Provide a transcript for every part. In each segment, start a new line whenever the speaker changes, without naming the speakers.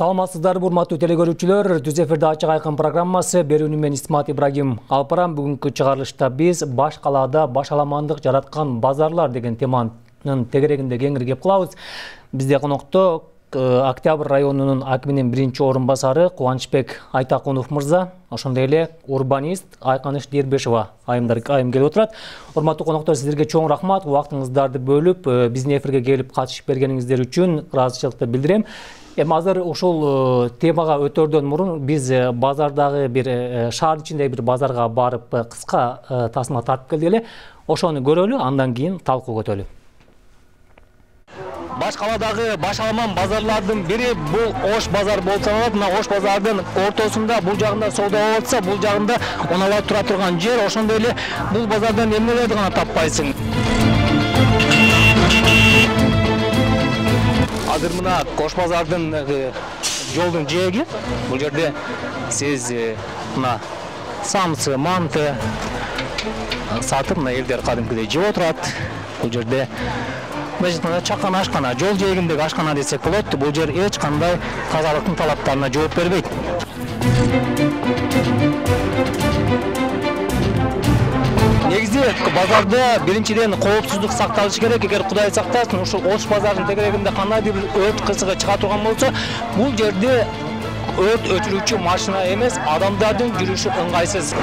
Саламатсыздар, урматтуу телекөрүүчүлөр. Түз эфирде ачык айкын программасы. Берүүнү мен Исмат Ибрагим алпарам. Бүгүнкү чыгарылышта биз баш калаада башаламандык жараткан базарлар деген теманын тегерегинде кеңири кеп кылабыз. Бизде конокто Октябрь районунун акиминин биринчи орун басары Кубанычбек Айтакунов мырза, ошондой эле урбанист Айканыш Дербешова айым келип отурат. Урматтуу коноктор, сиздерге чоң рахмат. Убактыңыздарды бөлүп, биздин эфирге келип катышып бергениңиздер үчүн ыраазычылыкты билдирем. Азыр ушул темага өтөрдөн мурун биз базардагы бир шаар ичиндеги бир базарга барып кыска тасма тартып келдик эле. Ошону көрөлү, андан кийин талкуу өтөлү. Баш каладагы башаламан базарлардын бири бул Ош базар болуп саналат. Мына Ош базардын ортосунда бул жагында соода болуп атса, бул жагында оналап тура турган жер. Ошондой эле бул базардан эмнелерди гана таппайсың. Азыр мына Ош базардын жолдун жээги. Бул жерде сиз мына самсы, манты сатып, мына элдер кадимкидей жеп отурат. Бул жерде чакан ашкана, жол жээгиндеги ашкана десек болот. Бул жер эч кандай тазалыктын талаптарына жооп бербейт. Негизи базарда биринчиден коопсуздук сакталышы керек. Эгер Кудай сактасын, ушул Ош базарынын тегерегинде кандайдыр бир өрт кырсыгы чыга турган болсо, бул жерде өрт өчүрүүчү машина эмес, адамдардын жүрүшү ыңгайсыз.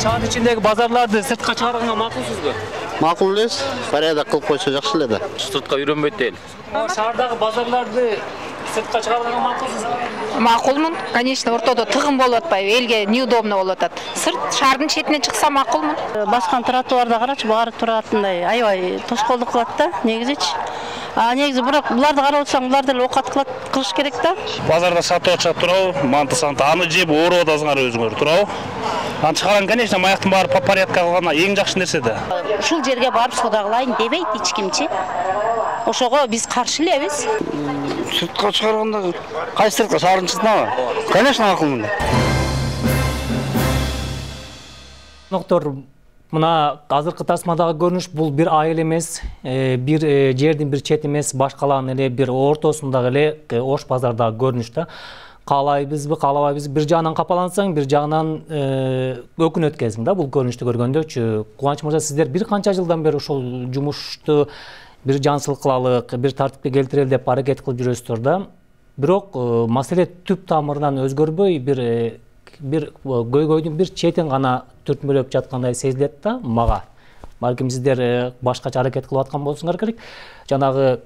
Шаар ичиндеги базарларды сыртка чыгарганга макулсузбу?
Макул элес, порядок кылып койсо жакшы эле да.
Сыртка үйрөнбөйт дейли. Шаардагы базарларды сыртка чыгарганга макулсузбу?
Макулмун. Конечно, ортодо тыгын болуп атпайбы, элге неудобно болуп атат. Сырт шаардын четине чыкса макулмун.
Баскан тротуарда карачы, багырып туратындай аябай тоскоолдук кылат да, негизичи. Негизи бирок буларды карап отсаң, булар деле оокат кылыш керек да.
Базарда сатып атышат турабы, манты санты, аны жеп ооруп атасыңар өзүңөр турабы. Аны чыгарган, конечно, маяктын баары по порядкка кылган эң жакшы нерсе да.
Ушул жерге барып соода кылайын дебейт эч кимчи. Ошого биз каршы элебиз.
Сыртка чыгарганда кайсы сыртка, шаардын чытынабы? Конечно, макулмун.
Доктор, мына азыркы тасмадагы көрүнүш бул бир айыл эмес, бир жердин бир чети эмес, баш калаанын эле бир ортосундагы эле Ош базардагы көрүнүш да. Каалайбызбы, каалабайбызбы, бир жагынан капалансаң, бир жагынан өкүнөт кезиң да бул көрүнүштү көргөндөгчү. Кубаныч мырза, сиздер бир канча жылдан бери ушул жумушту бир жансыл кылалык, бир тартипке келтирели деп аракет кылып жүрөсүздөр да. Бирок маселе түп тамырынан өзгөрбөй, бир көйгөйдүн бир четин гана түртмөлөп жаткандай сезилет да мага. Балким сиздер башкача аракет кылып аткан болсуңар керек. Жанагы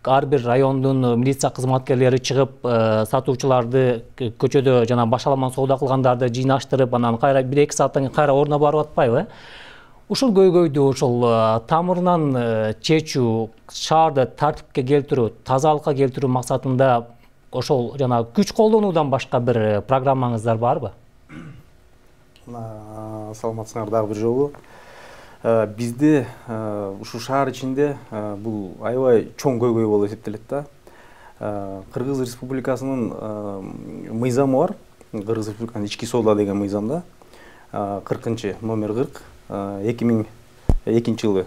ар бир райондун милиция кызматкерлери чыгып, сатуучуларды көчөдө жана башаламан соода кылгандарды жыйнаштырып, анан кайра 1-2 сааттан кийин кайра ордуна барып атпайбы? Ушул көйгөйдү ушул тамырынан чечүү, шаарды тартипке келтирүү, тазалыкка келтирүү максатында ошол жана күч колдонуудан башка бир программаңыздар барбы?
Саламатсыңар дагы бир жолу. Бизде ушу шаар ичинде бул аябай чоң көйгөй болуп эсептелет да. Кыргыз Республикасынын мыйзамы бар. Кыргыз Республикасынын ички соода деген мыйзамда 40-чы номер 40 2002 жылы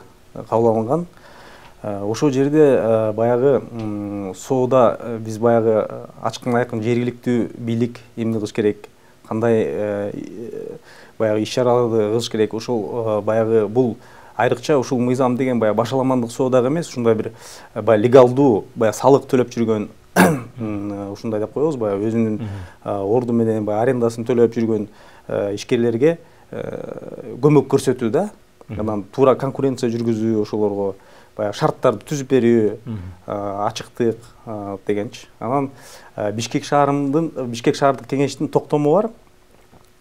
кабыл алынган. Ошол жерде баягы соода биз баягы ачкын айкын жергиликтүү бийлик эмне кылыш керек, кандай баягы иш-чараларды кылыш керек. Ошол баягы бул айрыкча ушул мыйзам деген баягы башаламандык соодак эмес, ушундай бир баягы легалдуу, баягы салык төлөп жүргөн ушундай деп коебуз, баягы өзүнүн орду менен баягы арендасын төлөп жүргөн ишкерлерге көмөк көрсөтүү да. Анан туура конкуренция жүргүзүү, ошолорго баягы шарттарды түзүп берүү, ачыктык дегенчи. Анан Бишкек шаардык кеңештин токтому бар.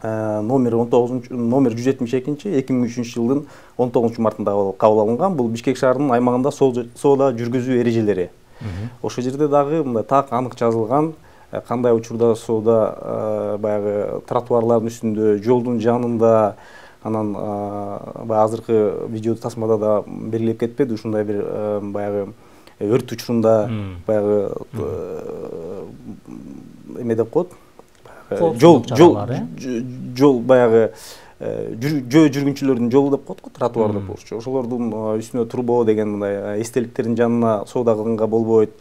Номер 172-2003 жылдын 19 мартында кабыл алынган. Бул Бишкек шаарынын аймагында соода жүргүзүү эрежелери. Ошол жерде дагы мындай так анык жазылган, кандай учурда соода баягы тротуарлардын үстүндө, жолдун жанында, анан баягы азыркы видео тасмада да белгилеп кетпеди, ушундай бир баягы өрт учурунда баягы эме деп коет, жол баягы жөө жүргүнчүлөрдүн жолу деп коет го, тротуар деп болчу. Ошолордун үстүнө турбоо деген мындай эстеликтердин жанына соода кылганга болбойт.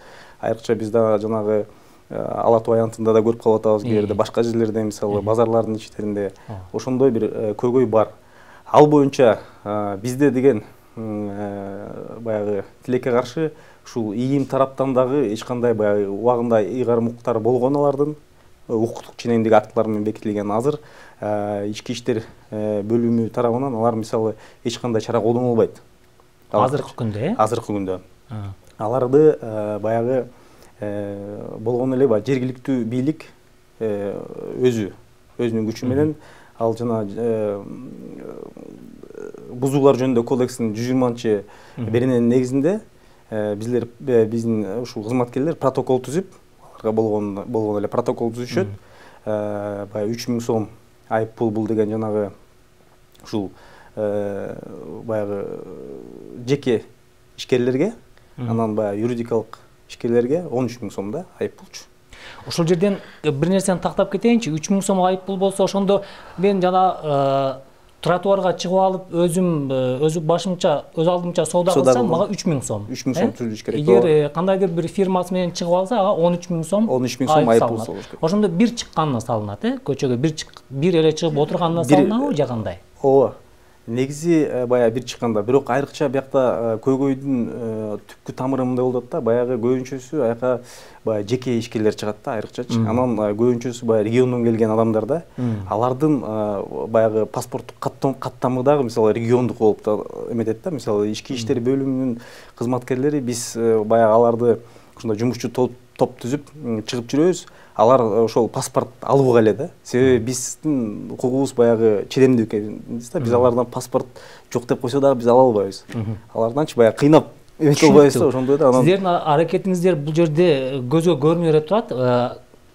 Айрыкча биз да жанагы Ала Тоо аянтында да көрүп калып атабыз, кээ бирде башка жерлерде, мисалы базарлардын ичтеринде ошондой бир көйгөй бар. Ал боюнча бизде деген баягы тилекке каршы ушул ИИМ тараптан дагы эч кандай баягы убагында ыйгарым укуктар болгон, алардын укуктук ченемдик актылар менен бекитилген. Азыр ички иштер бөлүмү тарабынан алар мисалы эч кандай чара колдонулбайт.
Азыркы күндө,
Азыркы күндө. Аларды баягы болгон эле жергиликтүү бийлик өзүнүн күчү менен ал жана бузуулар жөнүндө кодекстин 120 берененин негизинде биздин ушул кызматкерлер протокол түзүп, аларга болгон эле протокол түзүшөт. Баягы 3000 сом айып пул бул деген жанагы ушул баягы жеке ишкерлерге, анан баягы юридикалык ишкерлерге 13.000 сом да айып пулчу.
Ошол жерден бир нерсени тактап кетейинчи. 3000 сом айып пул болсо, ошондо мен жана тротуарга чыгып алып өзүм башымча, өз алдымча соода кылсам, мага 3000 сом.
3000 сом түзүлүш керек.
Эгер кандайдыр бир фирмасы менен чыгып алса, ага 13.000 сом.
13.000 сом айып пул болуш керек.
Ошондо бир чыкканына салынат, көчөгө бир эле чыгып отурганына салынабы же кандай?
Ооба. Негизи баягы бир чыкканда, бирок айрыкча биякта көйгөйдүн түпкү тамыры мындай болот да, баягы көбүнчөсү аяка баягы жеке ишкерлер чыгат да, айрыкчачы. Анан көбүнчөсү баягы региондон келген адамдар да, алардын баягы паспорттук каттамы дагы мисалы региондук болуп да эметет да. Мисалы ички иштер бөлүмүнүн кызматкерлери биз баягы аларды ушундай жумушчу топ түзүп чыгып жүрөбүз. Алар ошол паспорт алууга эле да. Себеби биздин укугубуз баягы ченемдүү экенбиз да. Биз алардан паспорт жок деп койсо дагы биз ала албайбыз. Аларданчы баягы кыйнап эмете албайбыз да, ошондой да.
Сиздердин аракетиңиздер бул жерде көзгө көрүнүп эле турат.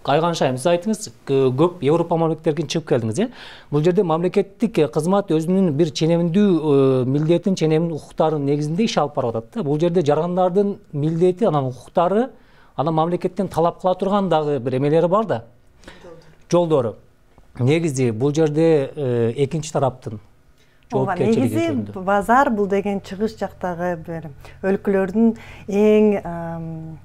Кайганшайым, сиз айттыңыз, көп Европа мамлекеттерине чыгып келдиңиз, Бул жерде мамлекеттик кызмат өзүнүн бир ченемдүү милдетин, ченемдүү укуктарынын негизинде иш алып барып атат да. Бул жерде жаргандардын милдети, анан укуктары, анан мамлекеттен талап кыла турган дагы бир эмелери бар да. Жолдору. Негизи бул жерде экинчи тараптын жоопкерчилиги жөнүндө.
Негизи базар бул деген чыгыш жактагы бир өлкөлөрдүн эң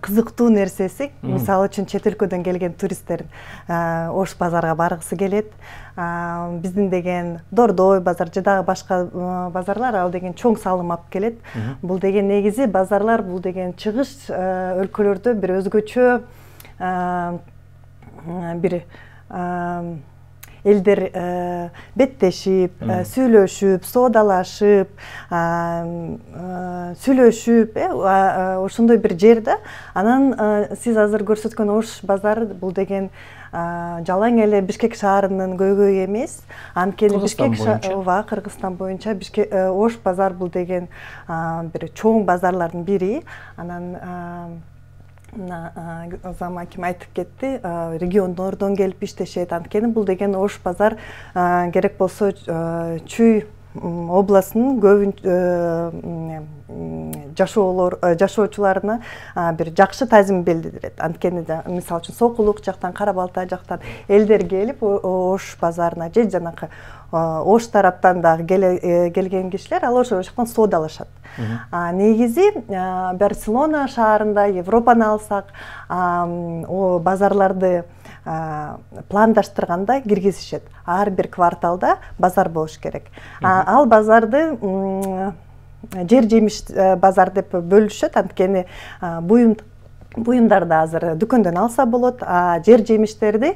кызыктуу нерсеси. Мисалы үчүн чет өлкөдөн келген туристтер Ош базарга баргысы келет. Биздин деген Дордой базар же дагы башка базарлар ал деген чоң салым алып келет. Бул деген негизи базарлар бул деген чыгыш өлкөлөрдө бир өзгөчө бир элдер беттешип, сүйлөшүп, соодалашып, сүйлөшүп, ошондой бир жер да. Анан сиз азыр көрсөткөн Ош базары бул деген жалаң эле Бишкек шаарынын көйгөйү эмес. Анткени Бишкек Кыргызстан боюнча Ош базар бул деген бир чоң базарлардын бири. Анан Зам аким айтып кетти, региондордон келип иштешет. Анткени бул деген Ош базар керек болсо Чүй областынын жашоочуларына бир жакшы таазим билдирет. Анткени мисалы үчүн Сокулук жактан, Кара Балта жактан элдер келип Ош базарына же жанакы Ош тараптан дагы келген кишилер ал ошол жактан соодалашат. Негизи Барселона шаарында, Европаны алсак, базарларды пландаштырганда киргизишет. Ар бир кварталда базар болуш керек. Ал базарды жер жемиш базар деп бөлүшөт. Анткени буюмдарды азыр дүкөндөн алса болот, жер жемиштерди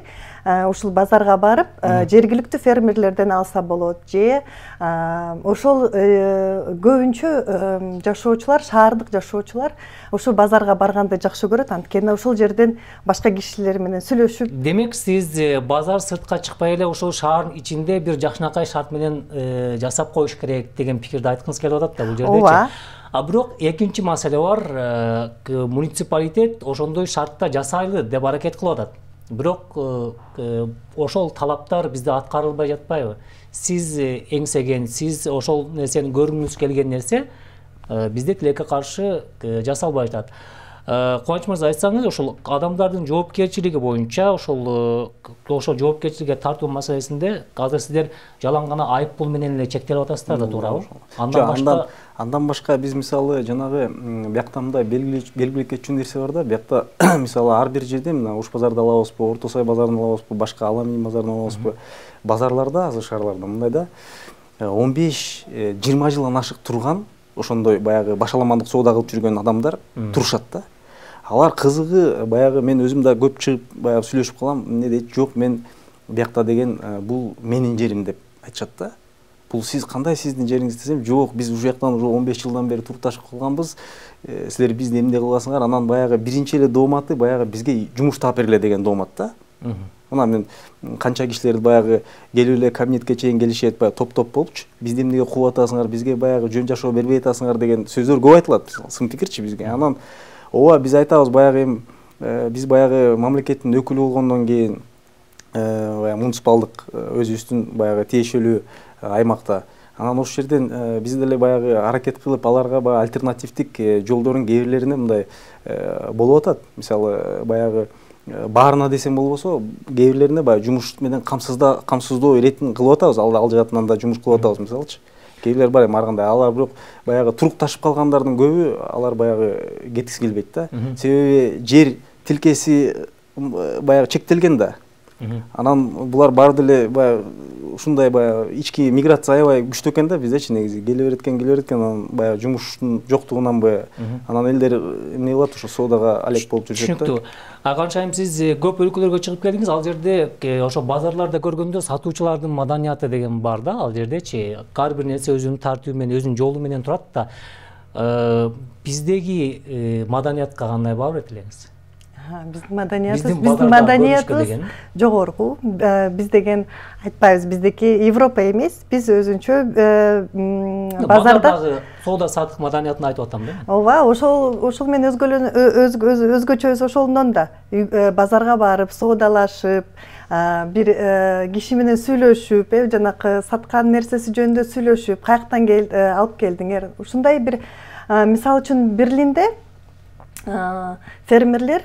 ушул базарга барып, жергиликтүү фермерлерден алса болот, же ошол көбүнчө жашоочулар, шаардык жашоочулар ошол базарга барганды жакшы көрөт, анткени ошол жерден башка кишилер менен сүйлөшүп.
Демек, сиз базар сыртка чыкпай эле ошол шаардын ичинде бир жакшынакай шарт менен жасап коюш керек деген пикирди айткыңыз келип атат да бул жердечи.
Ооба.
Бирок экинчи маселе бар, муниципалитет ошондой шартта жасайлы деп аракет кылып атат. Бирок ошол талаптар бизде аткарылбай жатпайбы? Сиз эңсеген, сиз ошол нерсени көргүңүз келген нерсе бизде тилекке каршы жасалбай жатат. Кубаныч мырза, айтсаңыз, ошол адамдардын жоопкерчилиги боюнча ошол жоопкерчиликке тартуу маселесинде азыр сиздер жалаң гана айыппул менен эле чектелип атасыздар да, туурабы?
Андан башка биз мисалы жанагы биякта мындай белгилеп кетчү нерсе бар да, биякта мисалы ар бир жерде мына Ош базарды алабызбы, Орто Сай базарын алабызбы, башка Алами базарын алабызбы, базарларда азыр шаарларда мындай да 15-20 жылдан ашык турган ошондой баягы башаламандык соода кылып жүргөн адамдар турушат да. Алар кызыгы баягы мен өзүм да көп чыгып баягы сүйлөшүп калам, эмне дейт, жок мен биякта деген бул менин жерим деп айтышат да. Бул сиз кандай сиздин жериңиз десем, жок, биз ушул жактан уже 15 жылдан бери турукташып калганбыз. Силер бизди эмне кыласыңар? Анан баягы биринчи эле дооматы баягы бизге жумуш таап бергиле деген доомат да. Мына мен канча кишилер баягы келип эле кабинетке чейин келишет, баягы топ-топ болупчу. Бизди эмнеге кууп атасыңар, бизге баягы жөн жашоо бербей атасыңар деген сөздөр көп айтылат, сын пикирчи бизге. Анан ооба биз айтабыз баягы биз баягы мамлекеттин өкүлү болгондон кийин баягы муниципалдык өзүбүздүн баягы тиешелүү аймакта. Анан ошол жерден биз деле баягы аракет кылып аларга баягы альтернативдик жолдордун кээ бирлерине мындай болуп атат. Мисалы баягы баарына десем болбосо, кээ бирлерине баягы жумуш менен камсыздоо иретин кылып атабыз. Ал жагатынан да жумуш кылып атабыз мисалчы. Кээ бирлер бар эми ар кандай, алар бирок баягы турукташып калгандардын көбү алар баягы кеткиси келбейт да. Себеби жер тилкеси баягы чектелген да. Анан булар баары деле баягы ушундай баягы ички миграция аябай күчтүү экен да биздечи негизи. Келе береткен анан баягы жумуштун жоктугунан баягы анан элдер эмне кылат, ошо соодага алек болуп жүрүшөт да.
Түшүнүктүү. Канчайым сиз көп өлкөлөргө чыгып келдиңиз, ал жерде ошо базарларда көргөндө сатуучулардын маданияты деген бар да, ал жердечи. Ар бир нерсе өзүнүн тартиби менен, өзүнүн жолу менен турат да. Биздеги маданиятка кандай баа берет элеңиз?
Биздин маданиятыбыз жогорку. Биз деген айтпайбыз, биздики Европа эмес, биз өзүнчө базарда
соода сатык маданиятын айтып атам да.
Ооба, ошол менен өзгөчөбүз ошондон да. Базарга барып, соодалашып, бир киши менен сүйлөшүп, жанакы саткан нерсеси жөнүндө сүйлөшүп, каяктан алып келдиңер? Ушундай бир мисалы үчүн Берлинде фермерлер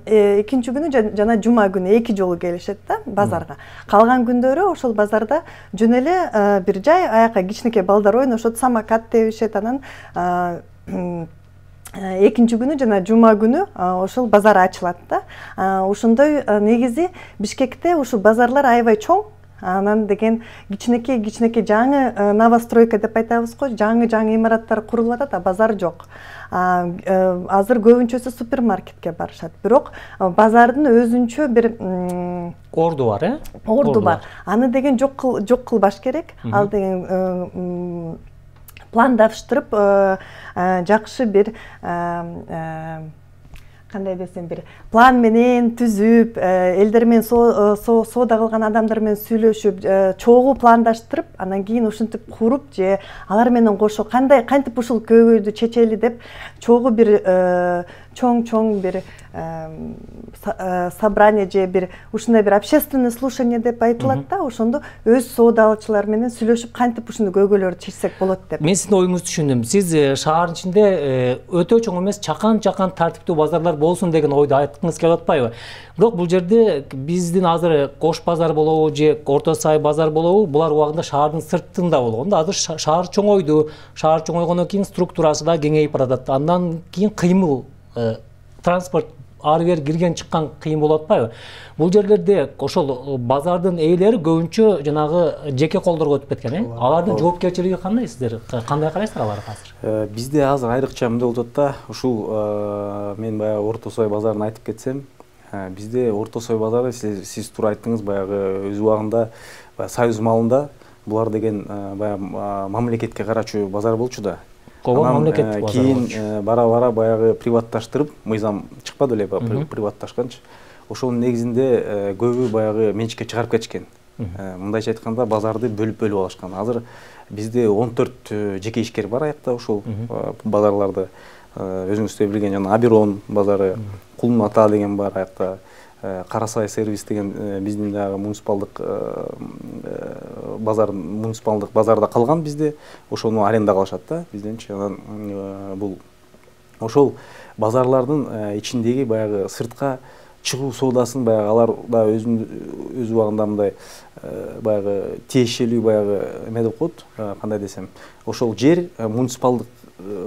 экинчи күнү жана жума күнү 2 жолу келишет да базарга. Калган күндөрү ошол базарда жөн эле бир жай аяка кичинекей балдар ойношот, самокат тебишет. Анан экинчи күнү жана жума күнү ошол базар ачылат да. Ошондой негизи Бишкекте ушул базарлар аябай чоң. Анан деген кичинекей жаңы новостройка деп айтабыз го, жаңы имараттар курулуп атат, базар жок. Азыр көбүнчөсү супермаркетке барышат. Бирок базардын өзүнчө бир
орду бар,
Орду бар. Аны деген жок кылбаш керек. Ал деген пландаштырып, жакшы бир кандай десем, бир план менен түзүп, элдер менен соода кылган адамдар менен сүйлөшүп, чогуу пландаштырып, анан кийин ушинтип куруп же алар менен кошо кантип ушул көйгөйдү чечели деп чогуу бир чоң бир собрание же бир ушундай бир общественное слушание деп айтылат да. Ошондо өз соодалчылар менен сүйлөшүп, кантип ушуну көйгөйлөрдү чечсек болот деп.
Мен сиздин оюңузду түшүндүм. Сиз шаардын ичинде өтө чоң эмес, чакан тартиптүү базарлар болсун деген ойду айткыңыз келип атпайбы? Бирок бул жерде биздин азыр Ош базар болобу же Орто Сай базар болобу, булар убагында шаардын сыртында болгон да. Азыр шаар чоңойду. Шаар чоңойгондон кийин структурасы да кеңейип баратат. Андан кийин кыймыл, транспорт ары бери кирген чыккан кыйын болуп атпайбы? Бул жерлерде ошол базардын ээлери көбүнчө жанагы жеке колдорго өтүп кеткен, Алардын жоопкерчилиги кандай, сиздер кандай карайсыздар аларга азыр?
Бизде азыр айрыкча мындай болуп атат да. Ушул мен баягы Орто Сай базарын айтып кетсем, бизде Орто Сай базары сиз туура айттыңыз, баягы өз убагында Союз малында булар деген баягы мамлекетке карачу базар болчу да. Кийин бара баягы приватташтырып, мыйзам чыкпады эле приватташканчы. Ошонун негизинде көбү баягы менчикке чыгарып кетишкен. Мындайча айтканда базарды бөлүп алышкан. Азыр бизде 14 жеке ишкер бар аякта ошол базарларды. Өзүңүз билген жана Аберон базары, Кулун Ата деген бар аякта. Карасай сервис деген биздин дагы муниципалдык базарда калган бизде. Ошону арендага алышат да бизденчи. Анан бул ошол базарлардын ичиндеги баягы сыртка чыгуу соодасын баягы алар да өз убагында мындай баягы тиешелүү баягы эме деп коет, кандай десем, ошол жер муниципалдык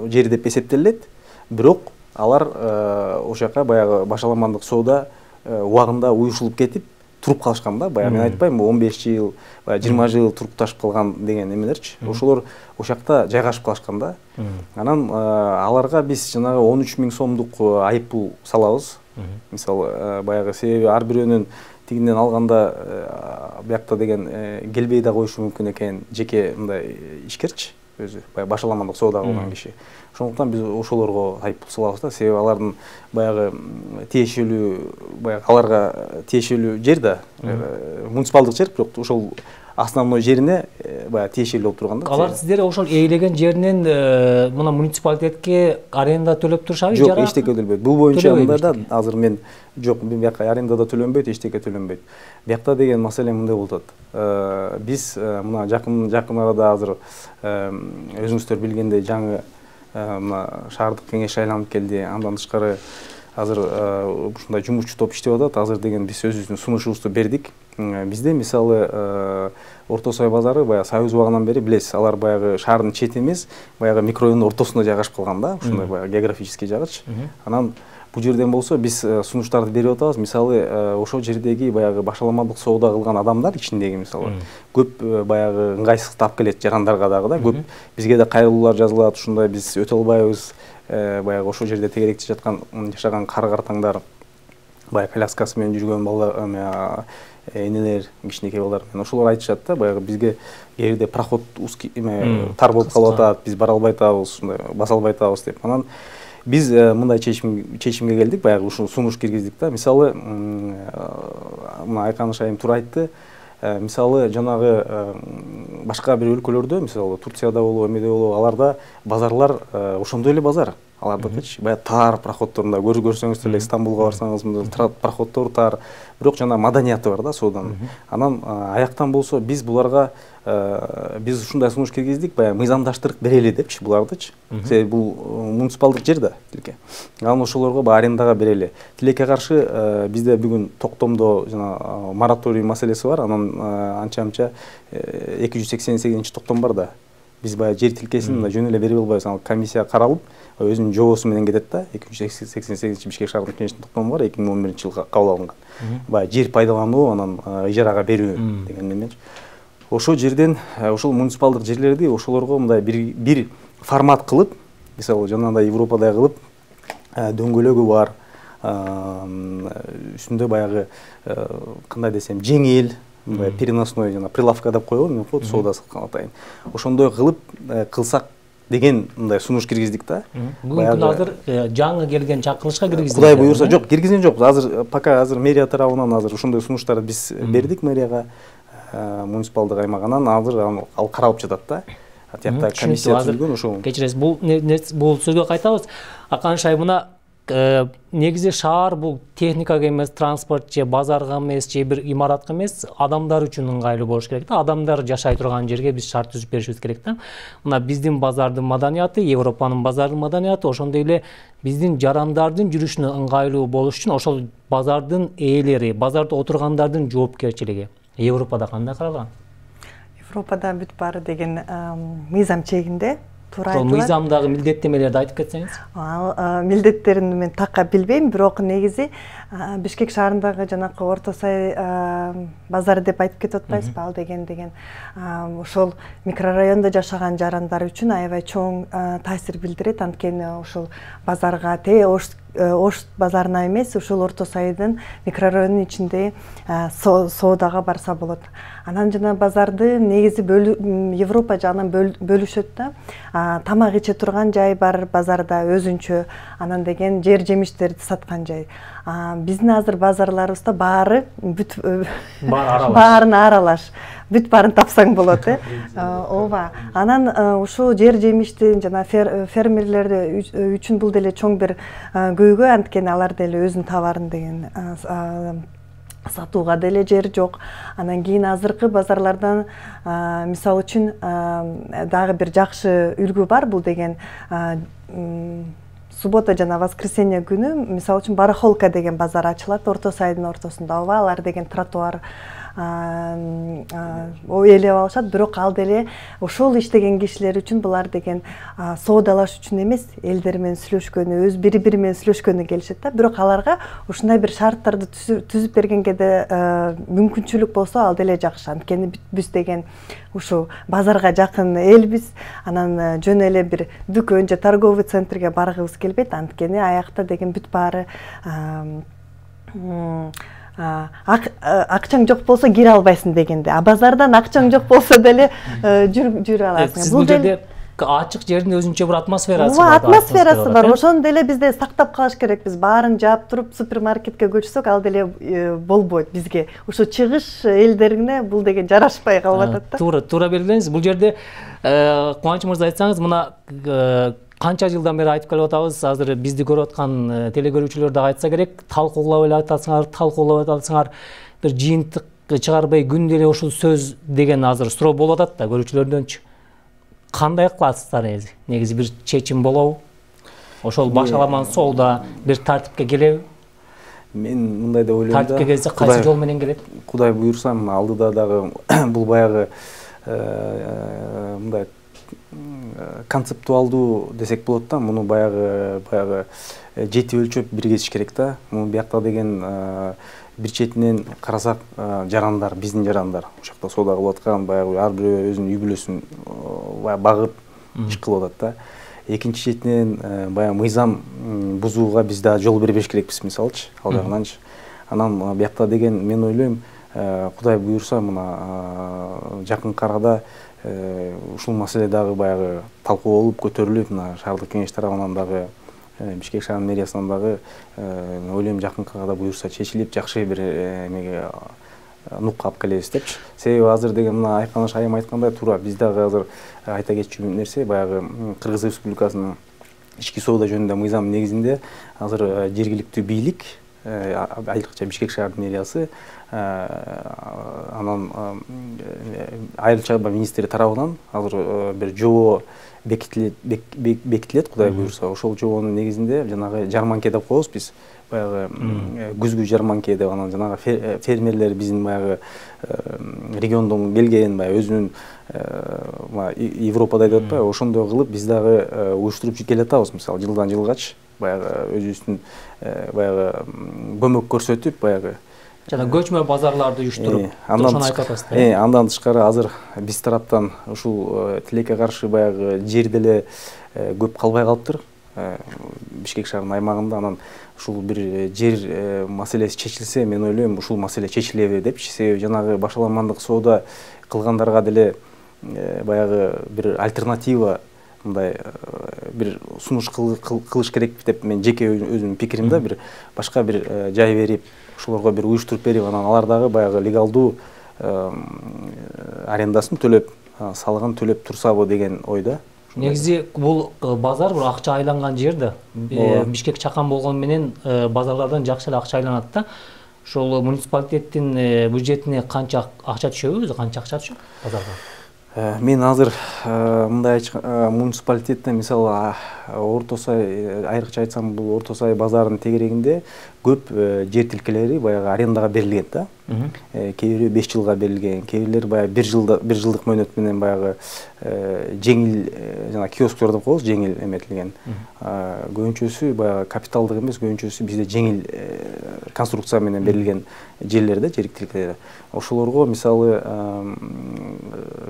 жер деп эсептелет, бирок алар ошол жака баягы башаламандык соода убагында уюшулуп кетип туруп калышкан да, баягы мен айтпайм 15 жыл, 20 жыл турукташып калган деген эмелерчи. Ошолор ошол жакта жайгашып калышкан да. Анан аларга биз жанагы 13 000 сомдук айыппул салабыз. Мисалы баягы себеби ар бирөөнүн тигинден алганда биякта деген келбей да коюшу мүмкүн экен, жеке мындай ишкерчи өзү, баягы башаламандык соода кылган киши. Ошондуктан биз ошолорго айыппул салабыз да, себеби алардын баягы тиешелүү, баягы аларга тиешелүү жер да, муниципалдык жер, бирок ошол основной жерине баягы тиешелүү болуп турган да.
Алар сиздер ошол ээлеген жеринен мына муниципалитетке аренда төлөп турушабы?
Жок, эчтеке төлөнбөйт. Бул боюнча мындай да, азыр мен жок, бияка арендада төлөнбөйт, эчтеке төлөнбөйт. Биякта деген маселе мындай болуп атат. Биз мына жакын арада азыр өзүңүздөр билгендей жаңы мына шаардык кеңеш айланып келди. Андан тышкары азыр ушундай жумушчу топ иштеп атат. Азыр деген биз өзүбүздүн сунушубузду бердик. Бизде мисалы Орто Сай базары баягы Союз убагынан бери билесиз, алар баягы шаардын чети эмес, баягы микрорайондун ортосунда жайгашып калган да, ушундай баягы географический жагычы. Анан бул жерден болсо биз сунуштарды берип атабыз. Мисалы ошол жердеги баягы башаламандык соода кылган адамдар ичиндеги мисалы көп баягы ыңгайсыздык тап келет жарандарга дагы да, көп бизге да кайрылуулар жазылат, ушундай биз өтө албайбыз, баягы ошол жерде тегеректе жашаган кары-картаңдар, баягы коляскасы менен жүргөн балдар, энелер, кичинекей балдар, ошолор айтышат да, баягы бизге кээде проход тар болуп калып атат, биз бара албай атабыз, ушундай баса албай атабыз деп. Анан биз мындай чечимге келдик, баягы ушул сунуш киргиздик да. Мисалы мына Айканыш айым туура айтты. Мисалы жанагы башка бир өлкөлөрдө, мисалы Турцияда болобу, эмеде болобу, аларда базарлар ошондой эле базар. Алардыкычы баягы тар проходторунда көрсөңүздөр эле, Стамбулга барсаңыз мындай проходтор тар, бирок жана маданияты бар да сооданын. Анан аяктан болсо биз буларга биз ушундай сунуш киргиздик, баягы мыйзамдаштырып берели депчи булардычы. Себеби бул муниципалдык жер да, тилеке. Анан ошолорго баягы арендага берели. Тилекке каршы бизде бүгүн токтомдо жана мораторий маселеси бар. Анан анча-мынча 288 токтом бар да. Биз баягы жер тилкесин жөн эле берип албайбыз. Анан комиссия каралып, өзүнүн жобосу менен кетет да. 288 Бишкек шаардык кеңештин токтому бар, 2011-жылы кабыл алынган. Баягы жер пайдалануу, анан ижарага берүү деген эмечи. Ошол жерден, ошол муниципалдык жерлерди ошолорго мындай бир формат кылып, мисалы жанагындай Европадай кылып, дөңгөлөгү бар, үстүндө баягы кандай десем, жеңил, переносной жана прилавка деп коебу, мен код соодасы атайын. Ошондой кылып кылсак деген мындай сунуш киргиздик да.
Бүгүн азыр жаңы келген чакырылышка киргиздик.
Кудай буйрса, жок, киргизген жокпуз. Азыр пока азыр мэрия тарабынан азыр ошондой сунуштарды биз бердик мэрияга, муниципалдык аймагынан, азыр ал каралып жатат да. Атякта комиссия түзүлгөн ошол.
Кечиресиз, бул сөзгө кайтабыз. Аканыш айым, мына негизи шаар бул техникага эмес, транспорт же базарга эмес, же бир имаратка эмес, адамдар үчүн ыңгайлуу болуш керек да. Адамдар жашай турган жерге биз шарт түзүп беришибиз керек да. Мына биздин базардын маданияты, Европанын базардын маданияты, ошондой эле биздин жарандардын жүрүшүнө ыңгайлуу болуш үчүн ошол базардын ээлери, базарда отургандардын жоопкерчилиги Европада кандай каралган?
Европада бүт баары деген мыйзам чегинде туура айтылат.
Ошол мыйзамдагы милдеттемелерди айтып кетсеңиз?
Милдеттерин мен такка билбейм, бирок негизи Бишкек шаарындагы жанакы Орто Сай базары деп айтып кетип атпайсызбы? Ал деген ошол микрорайондо жашаган жарандар үчүн аябай чоң таасир билдирет. Анткени ошол базарга Ош базарына эмес, ушул Орто Сайдын микрорайонунун ичинде соодага барса болот. Анан жана базарды негизи Европа жагынан бөлүшөт да. Тамак иче турган жай бар базарда өзүнчө, анан деген жер жемиштерди саткан жай. Биздин азыр базарларыбызда баары баарын аралаш. Бүт баарын тапсаң болот, ооба. Анан ушул жер жемиштин жана фермерлер үчүн бул деле чоң бир көйгөй, анткени алар деле өзүнүн товарын деген сатууга деле жер жок. Анан кийин азыркы базарлардан мисал үчүн дагы бир жакшы үлгү бар, бул деген суббота жана воскресенье күнү мисалы үчүн барахолка деген базар ачылат Орто Сайдын ортосунда. Ооба, алар деген тротуар ээлеп алышат, бирок ал деле ошол иштеген кишилер үчүн булар деген соодалаш үчүн эмес, элдер менен сүйлөшкөнү, өз бири-бири менен сүйлөшкөнү келишет да. Бирок аларга ушундай бир шарттарды түзүп бергенге де мүмкүнчүлүк болсо ал деле жакшы. Анткени биз деген ушу базарга жакын элбиз, анан жөн эле бир дүкөн же торговый центрге баргыбыз келбейт. Анткени аякта деген бүт баары акчаң жок болсо кире албайсың дегенде. А базардан акчаң жок болсо деле жүрө аласың.
Бул жерде ачык жердин өзүнчө бир атмосферасы
бар. Атмосферасы бар. Ошону деле бизде сактап калыш керекпиз. Баарын жаап туруп супермаркетке көчсөк, ал деле болбойт бизге. Ушу чыгыш элдерине бул деген жарашпай калып атат да.
Туура белгилеңиз. Бул жерде Кубаныч мырза айтсаңыз, мына канча жылдан бери айтып келип атабыз, азыр бизди көрүп аткан телекөрүүчүлөр да айтса керек, талкуулап атасыңар, бир жыйынтык чыгарбай күндө эле ушул сөз деген азыр суроо болуп атат да көрүүчүлөрдөнчү. Кандай кыласыздар негизи бир чечим болобу? Ошол башаламан соолда бир тартипке келеби?
Мен мындай деп ойлойм да.
Тартипке келсе кайсы жол менен келет?
Кудай буйрса, алдыда дагы бул баягы мындай концептуалдуу десек болот да. Муну баягы жети өлчөп бир кетиш керек да. Муну биякта деген бир четинен карасак жарандар, биздин жарандар, ошакта соода кылып аткан, баягы ар бирөө өзүнүн үй бүлөсүн багып иш кылып атат да. Экинчи четинен баягы мыйзам бузууга биз да жол бербеш керекпиз, мисалычы, ал жагынанчы. Анан биякта деген мен ойлойм, Кудай буйрса, мына жакынкы арада ушул маселе дагы баягы талкуу болуп көтөрүлүп, мына шаардык кеңеш тарабынан дагы Бишкек шаарынын мэриясынан дагы ойлойм жакынкы арада буйрса чечилип, жакшы бир эмеге нукка алып келебиз депчи. Себеби азыр деген мына Айканыш айым айткандай туура, биз дагы азыр айта кетчү нерсе, баягы Кыргыз Республикасынын ички соода жөнүндө мыйзам негизинде азыр жергиликтүү бийлик, айрыкча Бишкек шаарынын мэриясы, анан айыл чарба министри тарабынан азыр бир жобо бекитилет, Кудай буйрса. Ошол жобонун негизинде жанагы жарманке деп коебуз биз, баягы күзгү жарманке деп, анан жанагы фермерлер биздин баягы региондон келген, баягы өзүнүн Европада деп атпайбы, ошондой кылып биз дагы уюштуруп келе атабыз, мисалы жылдан жылгачы, баягы өзүбүздүн баягы көмөк көрсөтүп, баягы
жана көчмө базарларды уюштуруп, ошону айтып атасыздар.
Андан тышкары азыр биз тараптан ушул тилекке каршы баягы жер деле көп калбай калыптыр. Бишкек шаарынын аймагында, анан ушул бир жер маселеси чечилсе, мен ойлойм ушул маселе чечилеби депчи. Себеби жанагы башаламандык соода кылгандарга деле баягы бир альтернатива, мындай бир сунуш кылыш керек деп мен жеке өзүмдүн пикирим да, бир башка бир жай берип, ошолорго бир уюштуруп берип, анан алар дагы баягы легалдуу арендасын төлөп, салыгын төлөп турсабы деген ойда.
Негизи бул базар бир акча айланган жер да. Бишкек чакан болгон менен базарлардан жакшы эле акча айланат да. Ошол муниципалитеттин бюджетине канча акча түшөбү, өзү канча акча түшөт базарга?
Мен азыр мындай муниципалитетте, мисалы Орто Сай, айрыкча айтсам, бул Орто Сай базарынын тегерегинде көп жер тилкелери баягы арендага берилген да. Кээ бирөө 5 жылга берилген, кээ бирлери баягы 1 жылдык мөөнөт менен баягы жеңил, жана киосктор деп коебуз, жеңил эметилген. Көбүнчөсү баягы капиталдык эмес, көбүнчөсү бизде жеңил конструкция менен берилген жерлерде, жер тилкелери. Ошолорго мисалы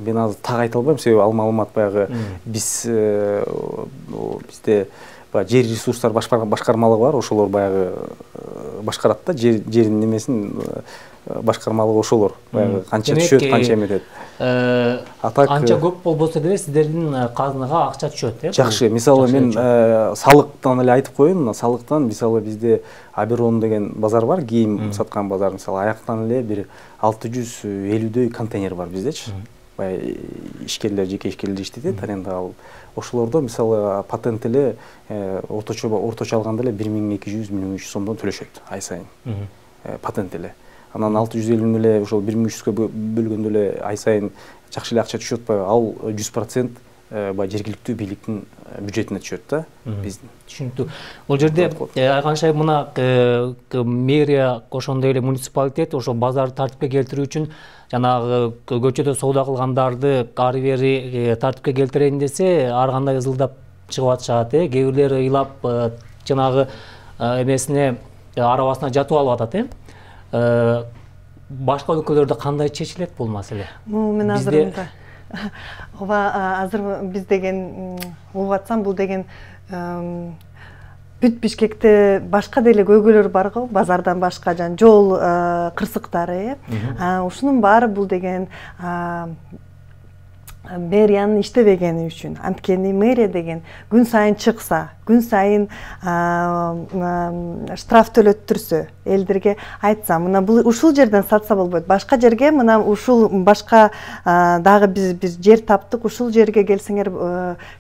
мен азыр так айта албайм, себеби ал маалымат баягы бизде жер ресурстар башкармалыгы бар, ошолор баягы башкарат да, жердин немесин башкармалыгы ошолор. Баягы канча түшөт, канча эметет.
Анча көп болбосо деле сиздердин казынага акча түшөт, э?
Жакшы. Мисалы мен салыктан эле айтып коеюн, салыктан мисалы бизде Аберон деген базар бар, кийим саткан базар, мисалы аяктан эле бир 650дөй контейнер бар биздечи. Баягы ишкерлер, жеке ишкерлер иштетет, арендага алып. Ошолордо мисалы патент эле орточо алганда эле 1200-1300 сомдон төлөшөт ай сайын. Патент эле. Анан 650 эле ошол 1300гө бөлгөндө эле ай сайын жакшы эле акча түшүп атпайбы? Ал 100% баягы жергиликтүү бийликтин бюджетине түшөт да биздин.
Түшүнүктүү. Бул жерде айганча мына мэрия ошондой эле муниципалитет ошо базарды тартипке келтирүү үчүн жанагы көчөдө соода кылгандарды ары бери тартипке келтирейин десе ар кандай ызылдап чыгып атышат. Кээ бирлери ыйлап жанагы эмесине арабасына жатып алып атат. Башка өлкөлөрдө кандай чечилет бул маселе?
Мен азыр азыр биз деген угуп атсам бул деген бүт Бишкекте башка деле көйгөйлөр бар го, базардан башка жана жол кырсыктары. Ушунун баары бул деген мэриянын иштебегени үчүн. Анткени мэрия деген күн сайын чыкса, күн сайын штраф төлөттүрсө, элдерге айтса, мына бул ушул жерден сатса болбойт. Башка жерге мына ушул башка дагы биз жер таптык, ушул жерге келсеңер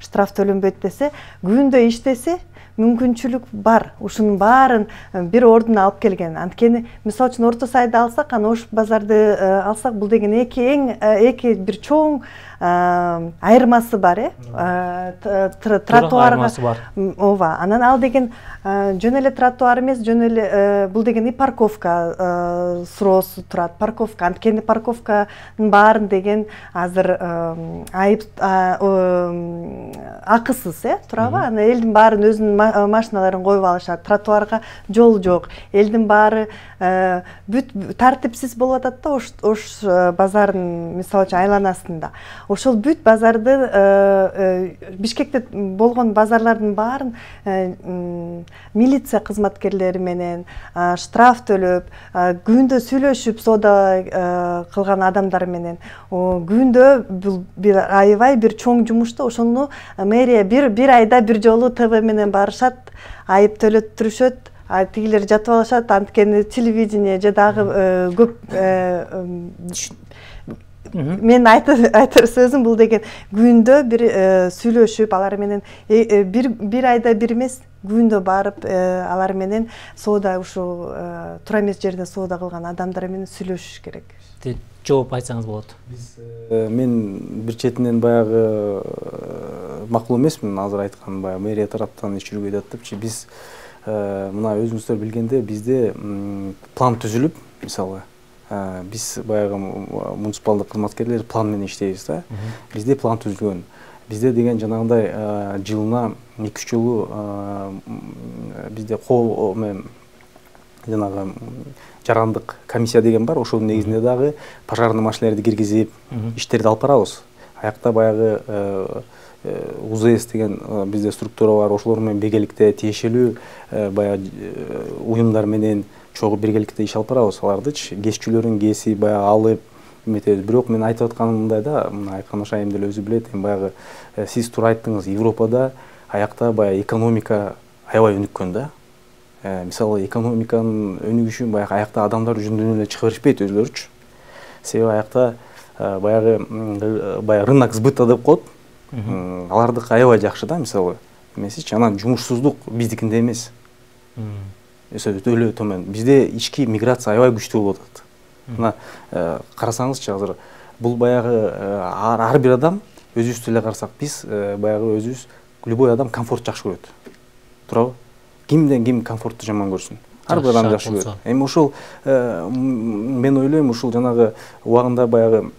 штраф төлөнбөйт десе, күндө иштесе мүмкүнчүлүк бар. Ушунун баарын бир ордуна алып келген. Анткени мисалы үчүн Орто Сайды алсак, аны Ош базарды алсак, бул деген эки бир чоң айырмасы бар, тротуарга. Ооба, анан ал деген жөн эле тротуар эмес, жөн эле бул деген и парковка суроосу турат. Парковка, анткени парковканын баарын деген азыр айып акысыз, туурабы? Аны элдин баарын өзүнүн машиналарын коюп алышат. Тротуарга жол жок. Элдин баары бүт тартипсиз болуп атат да Ош базарынын мисалы үчүн айланасында. Ошол бүт базарды Бишкекте болгон базарлардын баарын милиция кызматкерлери менен штраф төлөп, күндө сүйлөшүп соода кылган адамдар менен күндө бул бир аябай бир чоң жумуш да. Ошону мэрия бир айда бир жолу ТВ менен барышат, айып төлөттүрүшөт. Тигилер жатып алышат, анткени телевидение же дагы көп мен айтар сөзүм бул деген күндө бир сүйлөшүп, алар менен бир айда бир эмес, күндө барып алар менен соода ушул туура эмес жерден соода кылган адамдар менен сүйлөшүш керек.
Жооп айтсаңыз болот.
Мен бир четинен баягы макул эмесмин азыр айткан баягы мэрия тараптан иш жүрбөйт атыпчы. Биз мына өзүңүздөр билгенде бизде план түзүлүп, мисалы биз баягы муниципалдык кызматкерлер план менен иштейбиз да. Бизде план түзүлгөн. Бизде деген жанагындай жылына 2-3 жолу бизде жанагы жарандык комиссия деген бар. Ошонун негизинде дагы пожарный машиналарды киргизип, иштерди алып барабыз. Аякта баягы УЗС деген бизде структура бар. Ошолор менен биргеликте тиешелүү баягы уюмдар менен чогуу биргеликте иш алып барабыз. Алардычы кесчүлөрүн кесип баягы алып эметебиз. Бирок мен айтып атканым мындай да, мына Айкан Ошайым деле өзү билет, баягы сиз туура айттыңыз, Европада аякта баягы экономика аябай өнүккөн да. Мисалы экономиканын өнүгүшүн баягы аякта адамдар жүзүнөн эле чыга беришпейт өзүлөрүчү. Себеби аякта баягы рынок сбыта деп коет. Алардык аябай жакшы да, мисалы эмесичи. Анан жумушсуздук биздикинде эмес. Өтө төмөн. Бизде ички миграция аябай күчтүү болуп атат. Мына карасаңызчы азыр бул баягы ар бир адам өзүбүздү эле карасак, биз баягы өзүбүз любой адам комфорт жакшы көрөт. Туурабы? Кимден ким комфортту жаман көрсүн. Ар бир адам жакшы көрөт. Эми ушул мен ойлойм, ушул жанагы убагында баягы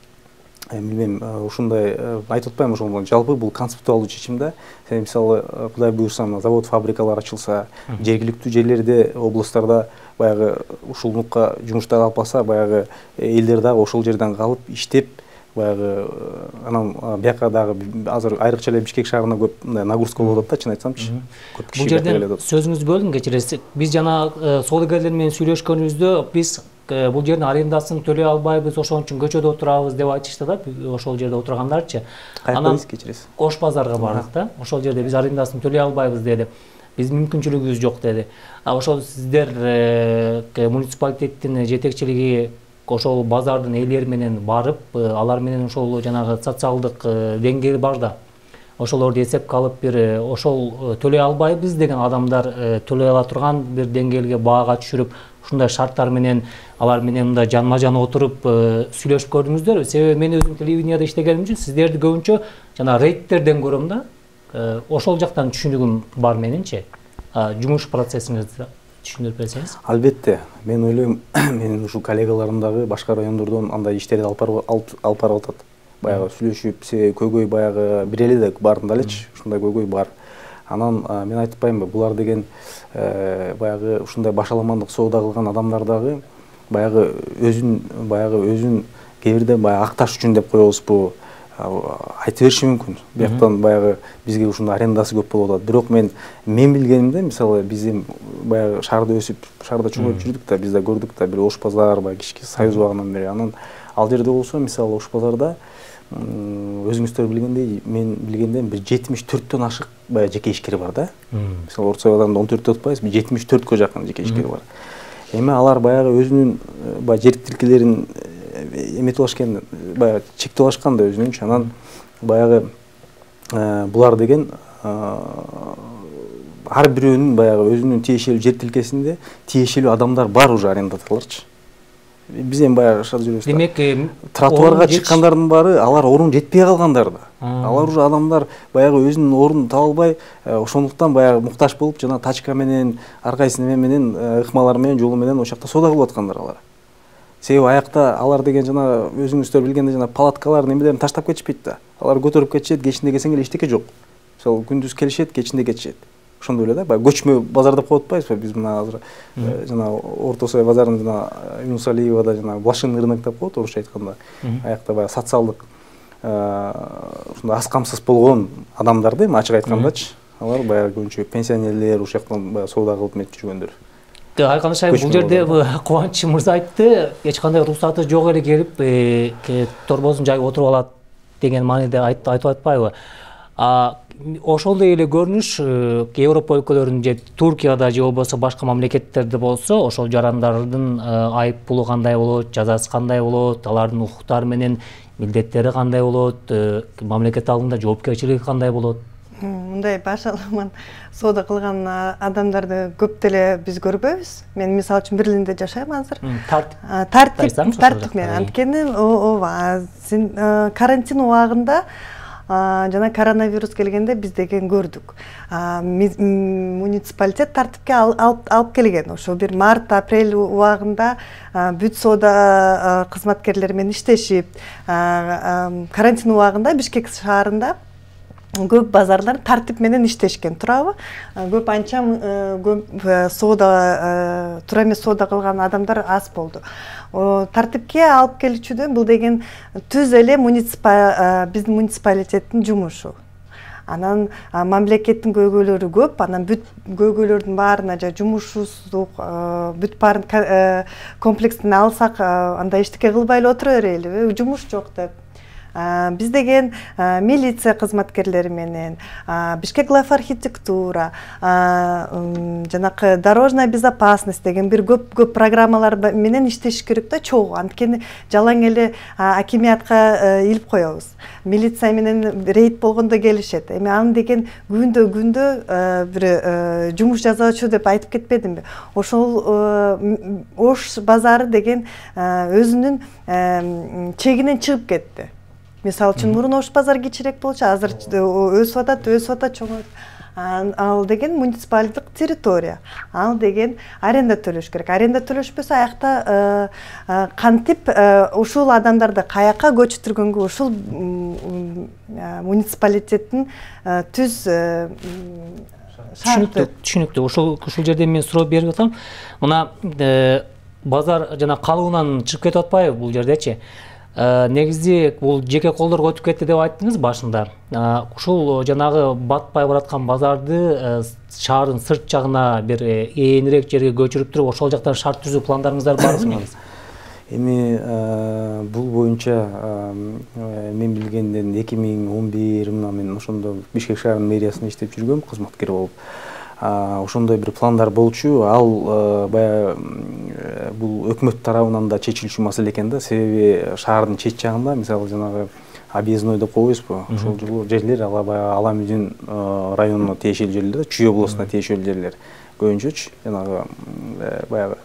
билбейм, ушундай айтып атпайм, ошол жалпы бул концептуалдуу чечим да. Мисалы Кудай буйрса, завод, фабрикалар ачылса, жергиликтүү жерлерде, областтарда баягы ушул нукка жумуштар алып алса, баягы элдер дагы ошол жерден калып иштеп, баягы анан бияка дагы азыр айрыкча эле Бишкек шаарына көп нагрузка болуп атат да, чын айтсамчы.
Бул жерден сөзүңүздү бөлдүм, кечиресиз. Биз жана соодагерлер менен сүйлөшкөнүбүздө биз бул жердин арендасын төлөй албайбыз, ошон үчүн көчөдө отурабыз деп айтышты да, ошол жерде отургандарчы. Анан кечиресиз. Ош базарга бардык да. Ошол жерде биз арендасын төлөй албайбыз деди. Биздин мүмкүнчүлүгүбүз жок деди. Ошол сиздер муниципалитеттин жетекчилиги ошол базардын ээлери менен барып, алар менен ошол жанагы социалдык деңгээли бар да. ошолорду эсепке алып бир ошол төлөй албайбыз деген адамдар төлөй ала турган бир деңгээлге баага түшүрүп ушундай шарттар менен алар менен мындай жанма жан отуруп сүйлөшүп көрдүңүздөрбү? Себеби мен өзүм телевиденияда иштегеним үчүн сиздерди көбүнчө жана рейдтерден көрөм да. Ошол жактан түшүнүгүм бар менинчи. Жумуш процессиңизди түшүндүрүп берсеңиз.
Албетте, мен ойлойм, менин ушул коллегаларым дагы башка райондордон андай иштерди алып барып атат. Баягы сүйлөшүп, көйгөй баягы бир эле да баарында элечи, ушундай көйгөй бар. Анан мен айтып атпаймынбы, булар деген баягы ушундай башаламандык соода кылган адамдар дагы баягы өзүн кээ бирде баягы акташ үчүн деп коебузбу, айта бериши мүмкүн. Бияктан баягы бизге ушундай арендасы көп болуп атат. Бирок мен билгенимде, мисалы биз баягы шаарда өсүп, шаарда чоңоюп жүрдүк да, биз да көрдүк да, бир Ош базар, баягы кички Союз убагынан бери. Анан ал жерде болсо, мисалы Ош базарда өзүңүздөр билгендей, мен билгенден бир 74төн ашык баягы жеке ишкер бар да. Мисалы Орто базарында 14 атпайбыз, 74кө жакын жеке ишкер бар. Эми алар баягы өзүнүн баягы жер тилкелерин эметип алышкан, баягы чектеп алышкан да өзүнүнчү. Анан баягы булар деген ар бирөөнүн баягы өзүнүн тиешелүү жер тилкесинде тиешелүү адамдар бар уже арендаторлорчу. Биз эми баягы шаар жүрөбүз.
Демек,
тротуарга чыккандардын баары алар орун жетпей калгандар да. Алар уже адамдар баягы өзүнүн ордун таба албай, ошондуктан баягы муктаж болуп, жана тачка менен, ар кайсы неме менен, ыкмалар менен, жолу менен ошол жакта соода кылып аткандар алар. Себеби аякта алар деген жана өзүңүздөр билгендей жана палаткалар немелерин таштап кетишпейт да. Алар көтөрүп кетишет, кечинде келсең эле эчтеке жок. Мисалы күндүз келишет, кечинде кетишет. Ошондой эле да, баягы көчмө базар деп коюп атпайбызбы? Биз мына азыр жана Орто Сай базарын жана Юнус Алиевада жана блошиный рынок деп коет орусча айтканда. Аякта баягы социалдык ушундай аз камсыз болгон адамдар да, эми ачык айткандачы. Алар баягы көбүнчө пенсионерлер ушул жактан баягы соода кылып метип жүргөндөр.
Айкан Шайып, бул жерде Кубанч мырза айтты, эч кандай рухсаты жок эле келип торбозун жайып отуруп алат деген мааниде айтып атпайбы? Ошондой эле көрүнүш Европа өлкөлөрүндө же Туркияда же болбосо башка мамлекеттерде болсо, ошол жарандардын айып пулу кандай болот, жазасы кандай болот, алардын укуктары менен милдеттери кандай болот, мамлекет алдында жоопкерчилиги кандай болот?
Мындай башаламан соода кылган адамдарды көп деле биз көрбөйбүз. Мен мисалы үчүн Берлинде жашайм азыр. Тартип менен. Анткени карантин убагында жана коронавирус келгенде биз деген көрдүк. Муниципалитет тартипке алып келген. Ошо бир март, апрель убагында бүт соода кызматкерлери менен иштешип, карантин убагында Бишкек шаарында көп базарлар тартип менен иштешкен, туурабы? Көп анча көп соода туура эмес соода кылган адамдар аз болду. Тартипке алып келүүчүдөн бул деген түз эле биздин муниципалитеттин жумушу. Анан мамлекеттин көйгөйлөрү көп, анан бүт көйгөйлөрдүн баарына жумушсуздук, бүт баарын комплекстин алсак, анда эчтеке кылбай эле отура берелиби? Жумуш жок деп. Биз деген милиция кызматкерлери менен, Бишкек Лайф архитектура, жанакы дорожная безопасность деген бир көп программалар менен иштеш керек да, чогуу. Анткени жалаң эле акимиятка илип коебуз. Милиция менен рейд болгондо келишет. Эми аны деген күндө бир жумуш жасоочу деп айтып кетпедимби? Ошол Ош базары деген өзүнүн чегинен чыгып кетти. Мисалы үчүн мурун Ош базар кичирээк болчу, азыр өсүп атат, чоңоюп. Ал деген муниципалдык территория. Ал деген аренда төлөш керек. Аренда төлөшпөсө аякта кантип ушул адамдарды каяка көчүргөнгө ушул муниципалитеттин түз шарты.
Түшүнүктүү. Ушул жерде мен суроо берип атам. Мына базар жана калыбынан чыгып кетип атпайбы бул жердечи? Негизи бул жеке колдорго өтүп кетти деп айттыңыз башында. Ушул жанагы батпай бараткан базарды шаардын сырт жагына бир ээнирээк жерге көчүрүп туруп, ошол жактан шарт түзүү пландарыңыздар барбы?
Эми бул боюнча мен билгенден 2011 мен ошондо Бишкек шаарынын мэриясында иштеп жүргөм, кызматкер болуп. Ошондой бир пландар болчу. Ал баягы бул өкмөт тарабынан да чечилүүчү маселе экен да. Себеби шаардын чет жагында, мисалы жанагы объездной деп койбойсузбу, ошол жерлер Аламүдүн районуна тиешелүү жерлер, Чүй областына тиешелүү жерлер. Көбүнчөчү жанагы баягы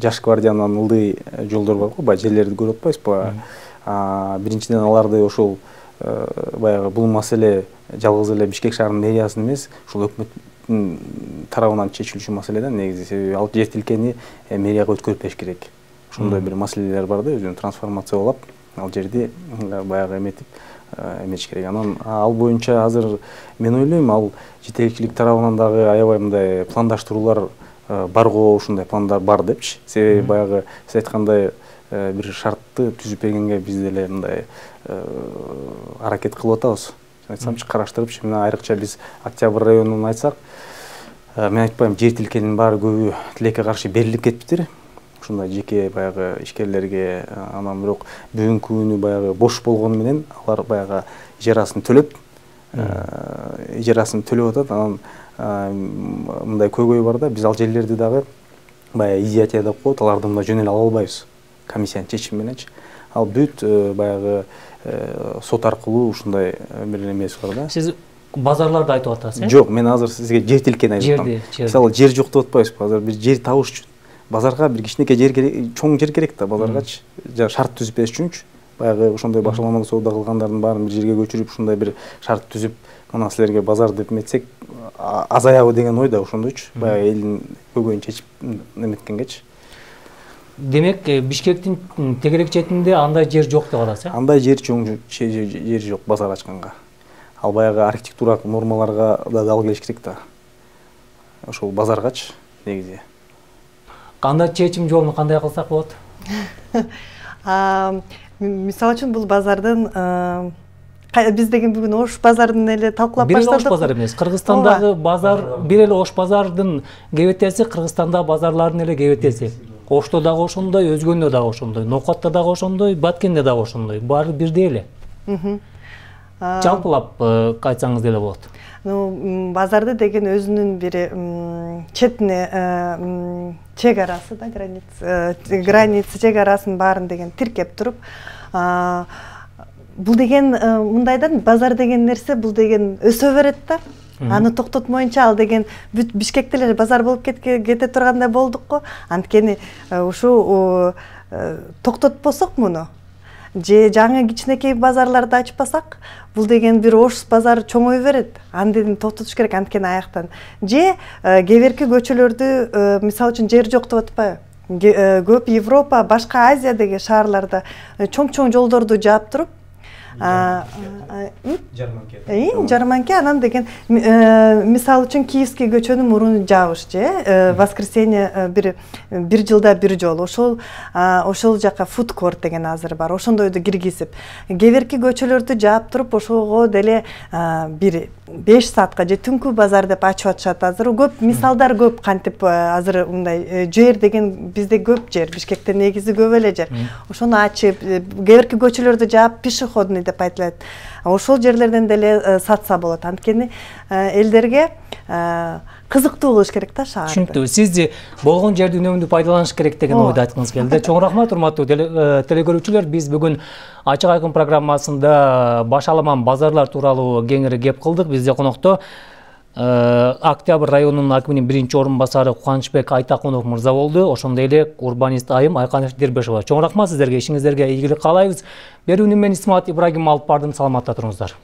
Жаш гвардиянын ылдый жолдор бар го, баягы жерлерди көрүп атпайсызбы? Биринчиден аларды ошол баягы бул маселе жалгыз эле Бишкек шаарынын мэриясынын эмес, ушул өкмөттүн тарабынан чечилүүчү маселе да негизи. Себеби ал жер тилкени мэрияга өткөрүп бериш керек. Ошондой бир маселелер бар да, өзүн трансформациялап, ал жерди баягы эметип эметиш керек. Анан ал боюнча азыр мен ойлойм, ал жетекчилик тарабынан дагы аябай мындай пландаштыруулар бар го, ушундай пландар бар депчи. Себеби баягы сиз айткандай бир шартты түзүп бергенге биз деле мындай аракет кылып атабыз. Айтсамчы, караштырыпчы, мына айрыкча биз Октябрь районун айтсак, мен айтпайм, жер тилкенин баары көбү тилекке каршы берилип кетиптир. Ушундай жеке баягы ишкерлерге, анан бирок бүгүнкү күнү баягы бош болгону менен алар баягы ижарасын төлөп атат. Анан мындай көйгөй бар да, биз ал жерлерди дагы баягы изъятие деп коет, аларды мында жөнеле ала албайбыз. Комиссиянын чечими мененчи. Ал бүт баягы сот аркылуу ушундай бир эмеси бар да.
Сиз базарларды айтып атасыз,
Жок, мен азыр сизге жер тилкени айтып атам. Мисалы, жер жок деп атпайбызбы? Азыр бир жер табыш үчүн базарга бир кичинекей жер керек, чоң жер керек да базаргачы. Шарт түзүп бериш үчүнчү. Баягы ошондой башаламалык соода кылгандардын баарын бир жерге көчүрүп, ушундай бир шарт түзүп, мына силерге базар деп эметсек азаябы деген ой да ошондойчу. Баягы элдин көйгөйүн чечип эметкенгечи.
Демек, Бишкектин тегерек четинде андай жер жок деп атасыз, э?
Андай жер чоң жер жок базар ачканга. Ал баягы архитектуралык нормаларга да дал келиш керек да. Ошол базаргачы негизи.
Кандай чечим жолун кандай кылсак болот?
Мисалы үчүн бул базардын биз деген бүгүн Ош базарын эле талкуулап баштадык.
Бир Ош базар эмес, Кыргызстандагы базар бир эле Ош базардын кебетеси, Кыргызстанда базарлардын эле кебетеси. Ошто дагы ошондой, өзгөндө дагы ошондой, Нокотто дагы ошондой, Баткенде дагы ошондой. Баары бирдей эле. Жалпылап айтсаңыз деле болот.
Базарды деген өзүнүн бир четине чек арасы да, граница чек арасын баарын деген тиркеп туруп, бул деген мындайдан базар деген нерсе бул деген өсө берет да. Аны токтотмоюнча ал деген бүт Бишкекте эле базар болуп кете тургандай болдук го. Анткени ушу токтотпосок муну, же жаңы кичинекей базарларды ачпасак, бул деген бир Ош базары чоңой берет. Аны токтотуш керек анткени аяктан. Же кеберки көчөлөрдү, мисалы үчүн жер жок деп атпайбы? Көп Европа, башка Азиядагы шаарларда чоң-чоң жолдорду жаап туруп, жарманке анан деген мисалы үчүн Киевский көчөнүн мурун жабыш же воскресенье бир жылда бир жолу ошол жака фуд корт деген азыр бар, ошондойду киргизип кеберки көчөлөрдү жаап туруп ошого деле бир 5 саатка же түнкү базар деп ачып атышат. Азыр көп мисалдар көп, кантип азыр мындай жер деген бизде көп жер, Бишкекте негизи көп эле жер. Ошону ачып кеберки көчөлөрдү жаап пешеходный деп айтылат. Ошол жерлерден деле сатса болот. Анткени элдерге кызыктуу кылыш керек да шаарды.
Түшүнүктүү. Сиз болгон жерди үнөмдүү пайдаланыш керек деген ойду айткыңыз келди. Чоң рахмат, урматтуу телекөрүүчүлөр. Биз бүгүн Ачык айкын программасында башаламан базарлар тууралуу кеңири кеп кылдык. Бизде конокто Октябрь районунун акиминин биринчи орун басары Кубанычбек Айтакунов мырза болду. Ошондой эле урбанист айым Айканыш Дербешова. Чоң рахмат сиздерге, ишиңиздерге ийгилик каалайбыз. Берүүнү мен Исмат Ибрагим алып бардым. Саламатта туруңуздар.